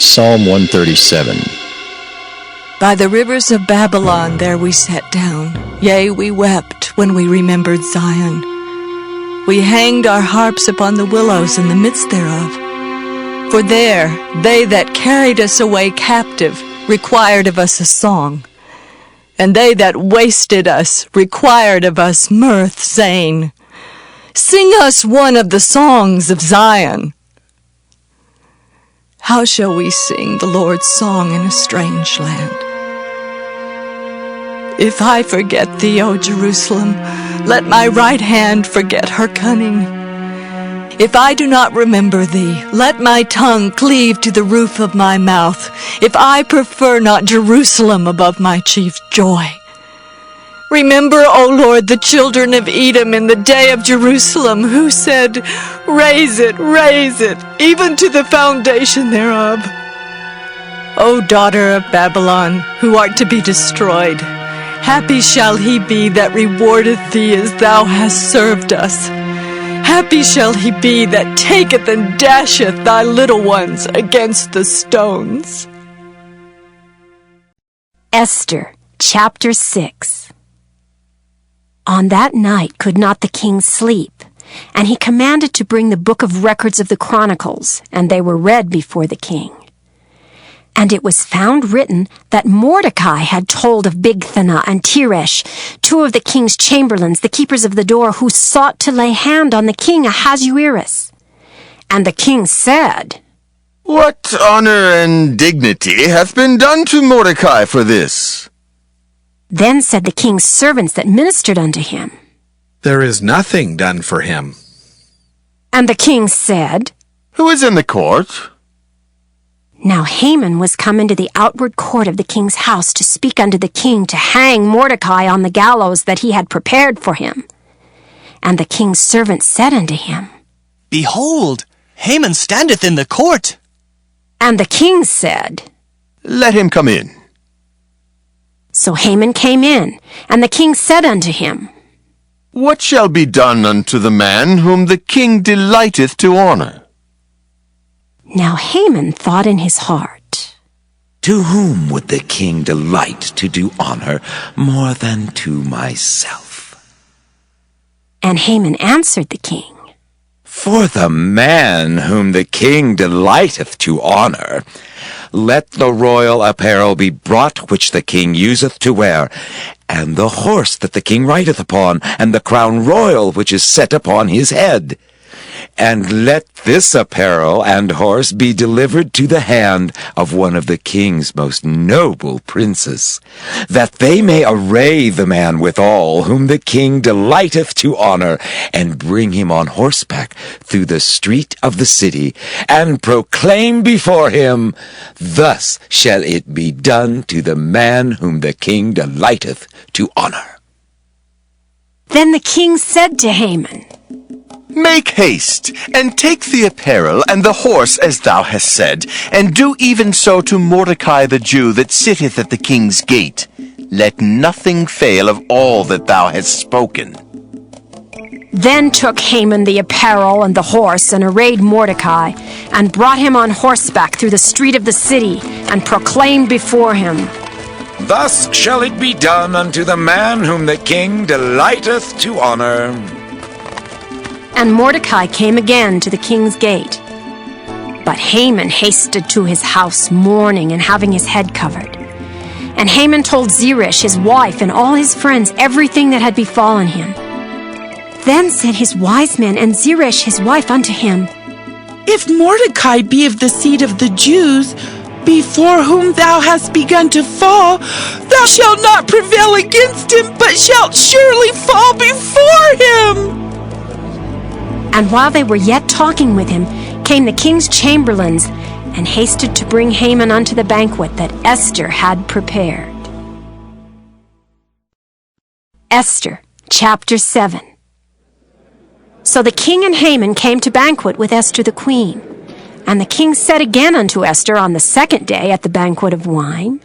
Psalm 137. By the rivers of Babylon there we sat down. Yea, we wept when we remembered Zion. We hanged our harps upon the willows in the midst thereof. For there they that carried us away captive required of us a song. And they that wasted us required of us mirth, saying, Sing us one of the songs of Zion. How shall we sing the Lord's song in a strange land? If I forget thee, O Jerusalem, let my right hand forget her cunning. If I do not remember thee, let my tongue cleave to the roof of my mouth, if I prefer not Jerusalem above my chief joy. Remember, O Lord, the children of Edom in the day of Jerusalem, who said, raise it, even to the foundation thereof. O daughter of Babylon, who art to be destroyed, happy shall he be that rewardeth thee as thou hast served us. Happy shall he be that taketh and dasheth thy little ones against the stones. Esther, chapter 6. On that night could not the king sleep, and he commanded to bring the book of records of the Chronicles, and they were read before the king. And it was found written that Mordecai had told of Bigthana and Teresh, two of the king's chamberlains, the keepers of the door, who sought to lay hand on the king Ahasuerus. And the king said, What honor and dignity hath been done to Mordecai for this? Then said the king's servants that ministered unto him, There is nothing done for him. And the king said, Who is in the court? Now Haman was come into the outward court of the king's house to speak unto the king to hang Mordecai on the gallows that he had prepared for him. And the king's servant said unto him, Behold, Haman standeth in the court. And the king said, Let him come in. So Haman came in, and the king said unto him, What shall be done unto the man whom the king delighteth to honor? Now Haman thought in his heart, To whom would the king delight to do honor more than to myself? And Haman answered the king, For the man whom the king delighteth to honor, let the royal apparel be brought which the king useth to wear, and the horse that the king rideth upon, and the crown royal which is set upon his head. And let this apparel and horse be delivered to the hand of one of the king's most noble princes, that they may array the man withal whom the king delighteth to honor, and bring him on horseback through the street of the city, and proclaim before him, Thus shall it be done to the man whom the king delighteth to honor. Then the king said to Haman, Make haste, and take the apparel and the horse as thou hast said, and do even so to Mordecai the Jew that sitteth at the king's gate. Let nothing fail of all that thou hast spoken. Then took Haman the apparel and the horse, and arrayed Mordecai, and brought him on horseback through the street of the city, and proclaimed before him, Thus shall it be done unto the man whom the king delighteth to honor. And Mordecai came again to the king's gate. But Haman hasted to his house mourning and having his head covered. And Haman told Zeresh his wife and all his friends everything that had befallen him. Then said his wise men and Zeresh his wife unto him, If Mordecai be of the seed of the Jews, before whom thou hast begun to fall, thou shalt not prevail against him, but shalt surely fall before him. And while they were yet talking with him, came the king's chamberlains, and hasted to bring Haman unto the banquet that Esther had prepared. Esther, chapter 7. So the king and Haman came to banquet with Esther the queen. And the king said again unto Esther on the second day at the banquet of wine,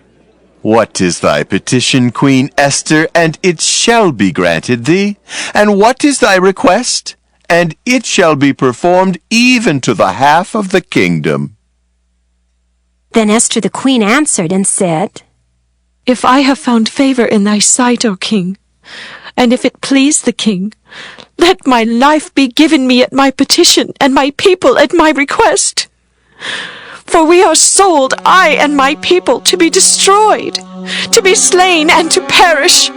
What is thy petition, Queen Esther, and it shall be granted thee? And what is thy request? And it shall be performed even to the half of the kingdom. Then Esther the queen answered and said, If I have found favor in thy sight, O king, and if it please the king, let my life be given me at my petition, and my people at my request. For we are sold, I and my people, to be destroyed, to be slain, and to perish.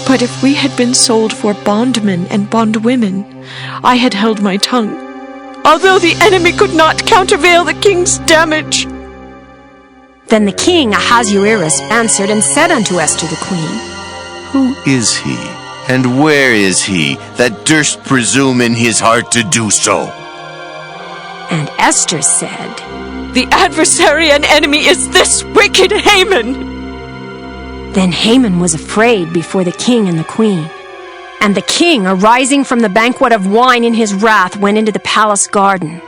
But if we had been sold for bondmen and bondwomen, I had held my tongue, although the enemy could not countervail the king's damage. Then the king Ahasuerus answered and said unto Esther the queen, Who is he, and where is he, that durst presume in his heart to do so? And Esther said, The adversary and enemy is this wicked Haman. Then Haman was afraid before the king and the queen. And the king, arising from the banquet of wine in his wrath, went into the palace garden.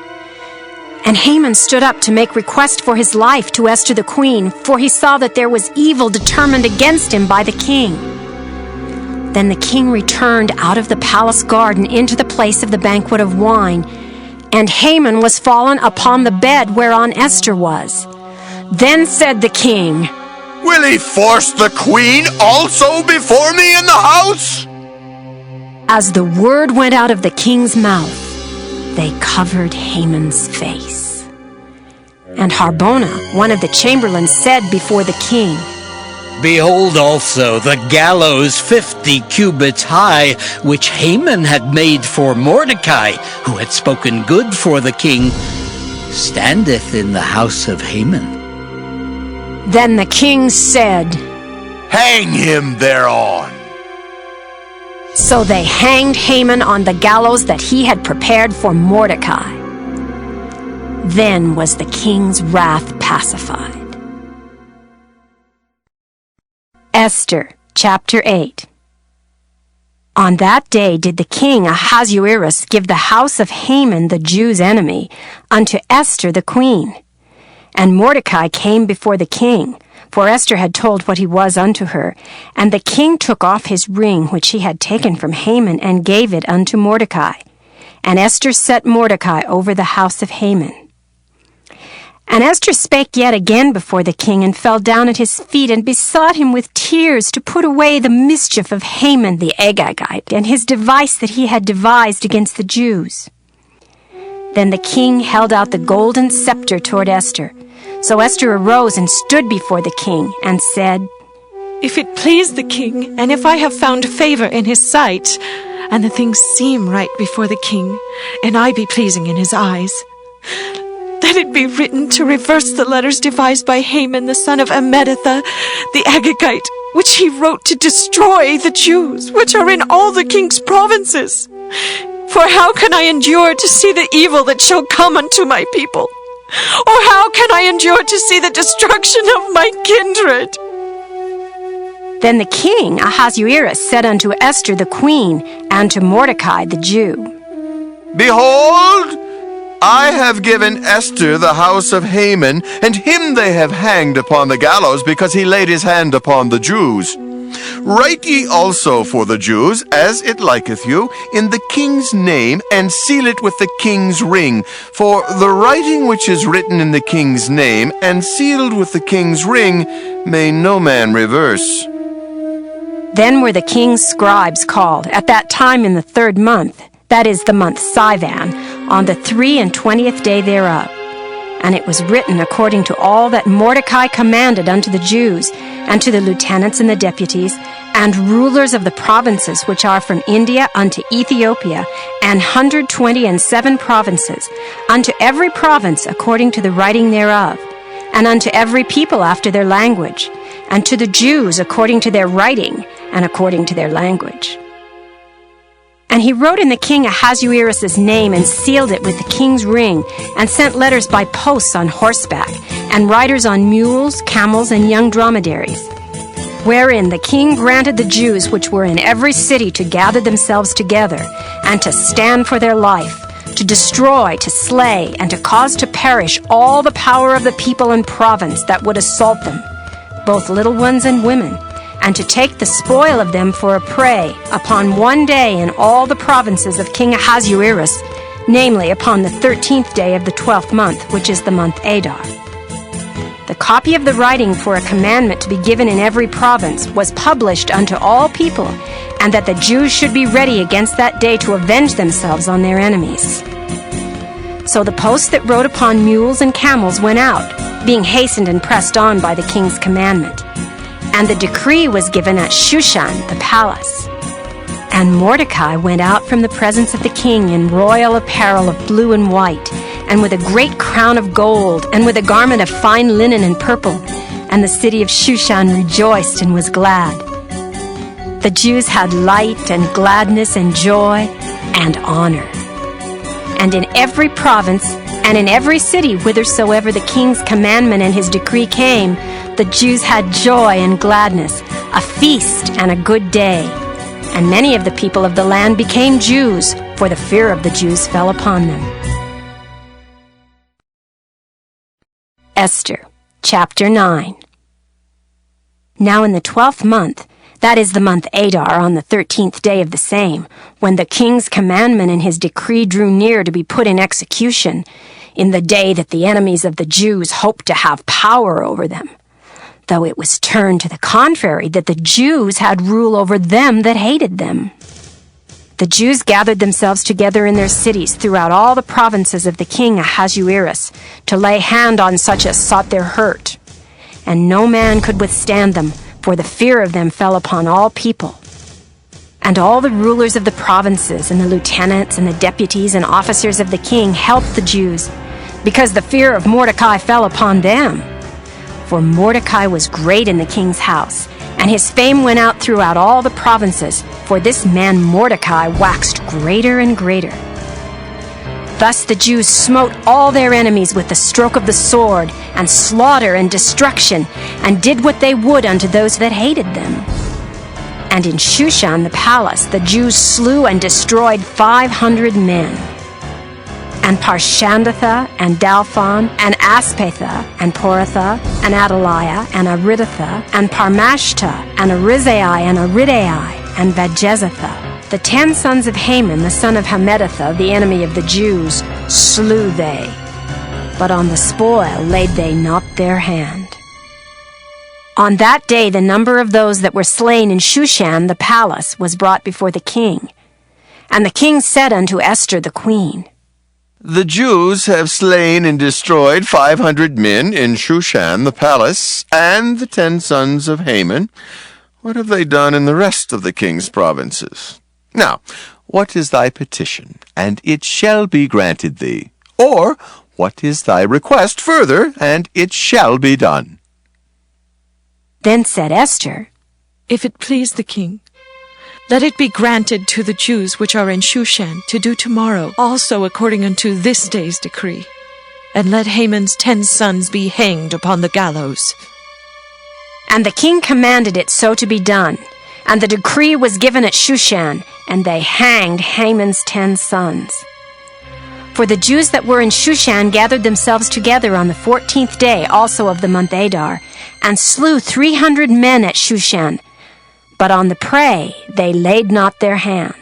And Haman stood up to make request for his life to Esther the queen, for he saw that there was evil determined against him by the king. Then the king returned out of the palace garden into the place of the banquet of wine, and Haman was fallen upon the bed whereon Esther was. Then said the king, Will he force the queen also before me in the house? As the word went out of the king's mouth, they covered Haman's face. And Harbona, one of the chamberlains, said before the king, Behold also the gallows 50 cubits high, which Haman had made for Mordecai, who had spoken good for the king, standeth in the house of Haman. Then the king said, Hang him thereon. So they hanged Haman on the gallows that he had prepared for Mordecai. Then was the king's wrath pacified. Esther, chapter 8. On that day did the king Ahasuerus give the house of Haman, the Jews' enemy, unto Esther the queen. And Mordecai came before the king, for Esther had told what he was unto her. And the king took off his ring which he had taken from Haman, and gave it unto Mordecai. And Esther set Mordecai over the house of Haman. And Esther spake yet again before the king, and fell down at his feet, and besought him with tears to put away the mischief of Haman the Agagite, and his device that he had devised against the Jews. Then the king held out the golden scepter toward Esther. So Esther arose and stood before the king, and said, If it please the king, and if I have found favor in his sight, and the things seem right before the king, and I be pleasing in his eyes, let it be written to reverse the letters devised by Haman the son of Ammedatha, the Agagite, which he wrote to destroy the Jews, which are in all the king's provinces. For how can I endure to see the evil that shall come unto my people? Or how can I endure to see the destruction of my kindred? Then the king Ahasuerus said unto Esther the queen, and to Mordecai the Jew, Behold, I have given Esther the house of Haman, and him they have hanged upon the gallows, because he laid his hand upon the Jews. Write ye also for the Jews, as it liketh you, in the king's name, and seal it with the king's ring. For the writing which is written in the king's name, and sealed with the king's ring, may no man reverse. Then were the king's scribes called at that time in the 3rd month, that is the month Sivan, on the 23rd day thereof. And it was written according to all that Mordecai commanded unto the Jews, and to the lieutenants and the deputies, and rulers of the provinces which are from India unto Ethiopia, and 127 provinces, unto every province according to the writing thereof, and unto every people after their language, and to the Jews according to their writing, and according to their language. And he wrote in the king Ahasuerus' name, and sealed it with the king's ring, and sent letters by posts on horseback, and riders on mules, camels, and young dromedaries, wherein the king granted the Jews which were in every city to gather themselves together, and to stand for their life, to destroy, to slay, and to cause to perish all the power of the people and province that would assault them, both little ones and women, and to take the spoil of them for a prey upon one day in all the provinces of King Ahasuerus, namely upon the 13th day of the 12th month, which is the month Adar. The copy of the writing for a commandment to be given in every province was published unto all people, and that the Jews should be ready against that day to avenge themselves on their enemies. So the posts that rode upon mules and camels went out, being hastened and pressed on by the king's commandment. And the decree was given at Shushan, the palace. And Mordecai went out from the presence of the king in royal apparel of blue and white, and with a great crown of gold, and with a garment of fine linen and purple. And the city of Shushan rejoiced and was glad. The Jews had light and gladness and joy and honor. And in every province and in every city whithersoever the king's commandment and his decree came, the Jews had joy and gladness, a feast and a good day. And many of the people of the land became Jews, for the fear of the Jews fell upon them. Esther, chapter 9. Now in the 12th month, that is the month Adar, on the 13th day of the same, when the king's commandment and his decree drew near to be put in execution, in the day that the enemies of the Jews hoped to have power over them, though it was turned to the contrary, that the Jews had rule over them that hated them. The Jews gathered themselves together in their cities throughout all the provinces of the king Ahasuerus, to lay hand on such as sought their hurt. And no man could withstand them, for the fear of them fell upon all people. And all the rulers of the provinces, and the lieutenants, and the deputies, and officers of the king helped the Jews, because the fear of Mordecai fell upon them. For Mordecai was great in the king's house, and his fame went out throughout all the provinces, for this man Mordecai waxed greater and greater. Thus the Jews smote all their enemies with the stroke of the sword, and slaughter and destruction, and did what they would unto those that hated them. And in Shushan the palace the Jews slew and destroyed 500 men. And Parshandatha, and Dalphon, and Aspatha, and Poratha, and Adaliah, and Aridatha, and Parmashta, and Arizai, and Aridai, and Vajezatha, the 10 sons of Haman, the son of Hammedatha, the enemy of the Jews, slew they. But on the spoil laid they not their hand. On that day the number of those that were slain in Shushan the palace was brought before the king. And the king said unto Esther the queen, The Jews have slain and destroyed 500 men in Shushan the palace, and the 10 sons of Haman. What have they done in the rest of the king's provinces? Now, what is thy petition, and it shall be granted thee? Or, what is thy request further, and it shall be done? Then said Esther, If it please the king, let it be granted to the Jews which are in Shushan to do tomorrow also according unto this day's decree, and let Haman's 10 sons be hanged upon the gallows. And the king commanded it so to be done. And the decree was given at Shushan, and they hanged Haman's 10 sons. For the Jews that were in Shushan gathered themselves together on the 14th day also of the month Adar, and slew 300 men at Shushan. But on the prey they laid not their hand.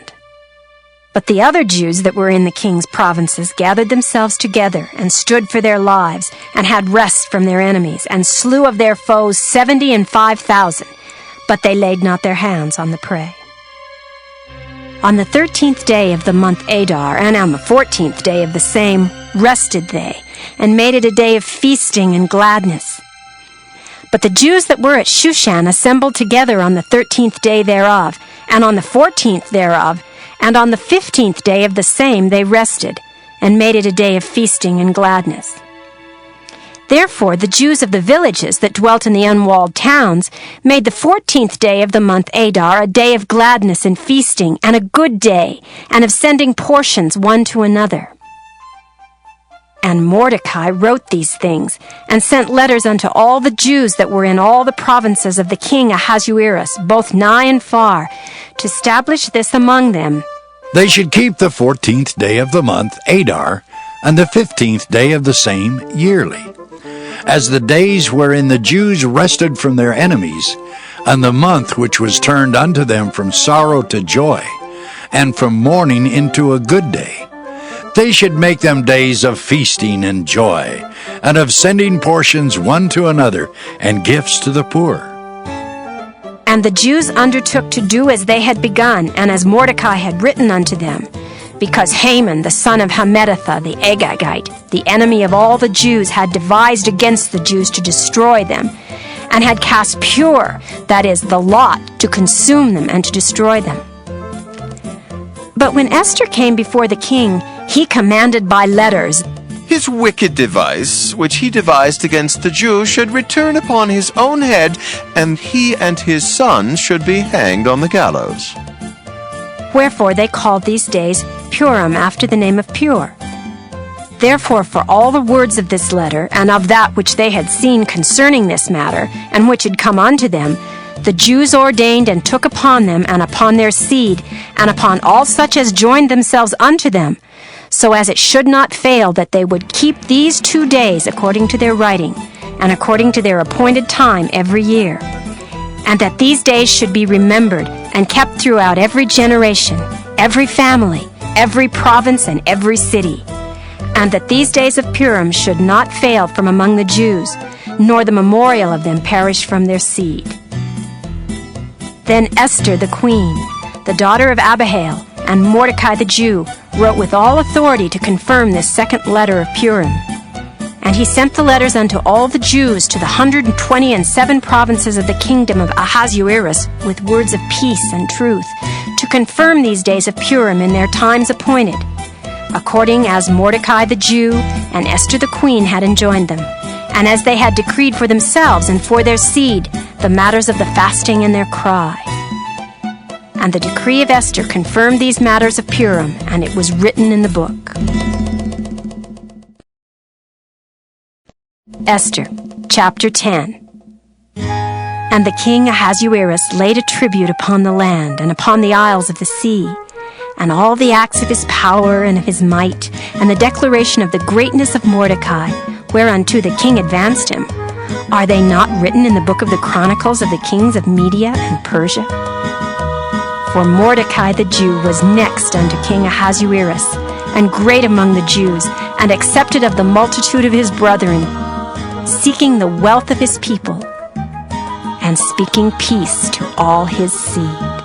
But the other Jews that were in the king's provinces gathered themselves together, and stood for their lives, and had rest from their enemies, and slew of their foes 75,000. But they laid not their hands on the prey. On the 13th day of the month Adar, and on the 14th day of the same, rested they, and made it a day of feasting and gladness. But the Jews that were at Shushan assembled together on the 13th day thereof, and on the 14th thereof, and on the 15th day of the same they rested, and made it a day of feasting and gladness. Therefore the Jews of the villages that dwelt in the unwalled towns made the 14th day of the month Adar a day of gladness and feasting, and a good day, and of sending portions one to another. And Mordecai wrote these things, and sent letters unto all the Jews that were in all the provinces of the king Ahasuerus, both nigh and far, to establish this among them. They should keep the 14th day of the month Adar, and the 15th day of the same yearly, as the days wherein the Jews rested from their enemies, and the month which was turned unto them from sorrow to joy, and from mourning into a good day. they should make them days of feasting and joy, and of sending portions one to another, and gifts to the poor. And the Jews undertook to do as they had begun, and as Mordecai had written unto them, because Haman, the son of Hammedatha, the Agagite, the enemy of all the Jews, had devised against the Jews to destroy them, and had cast pur, that is, the lot, to consume them and to destroy them. But when Esther came before the king, he commanded by letters, His wicked device, which he devised against the Jews, should return upon his own head, and he and his sons should be hanged on the gallows. Wherefore they called these days Purim, after the name of Pur. Therefore, for all the words of this letter, and of that which they had seen concerning this matter, and which had come unto them, the Jews ordained and took upon them, and upon their seed, and upon all such as joined themselves unto them, so as it should not fail that they would keep these 2 days according to their writing, and according to their appointed time every year, and that these days should be remembered and kept throughout every generation, every family, every province, and every city, and that these days of Purim should not fail from among the Jews, nor the memorial of them perish from their seed. Then Esther the queen, the daughter of Abihail, and Mordecai the Jew, wrote with all authority to confirm this second letter of Purim. And he sent the letters unto all the Jews to the 127 provinces of the kingdom of Ahasuerus with words of peace and truth, to confirm these days of Purim in their times appointed, according as Mordecai the Jew and Esther the queen had enjoined them, and as they had decreed for themselves and for their seed the matters of the fasting and their cry. And the decree of Esther confirmed these matters of Purim, and it was written in the book. Esther, chapter 10. And the king Ahasuerus laid a tribute upon the land and upon the isles of the sea, and all the acts of his power and of his might, and the declaration of the greatness of Mordecai, whereunto the king advanced him. Are they not written in the book of the chronicles of the kings of Media and Persia? For Mordecai the Jew was next unto King Ahasuerus, and great among the Jews, and accepted of the multitude of his brethren, seeking the wealth of his people, and speaking peace to all his seed.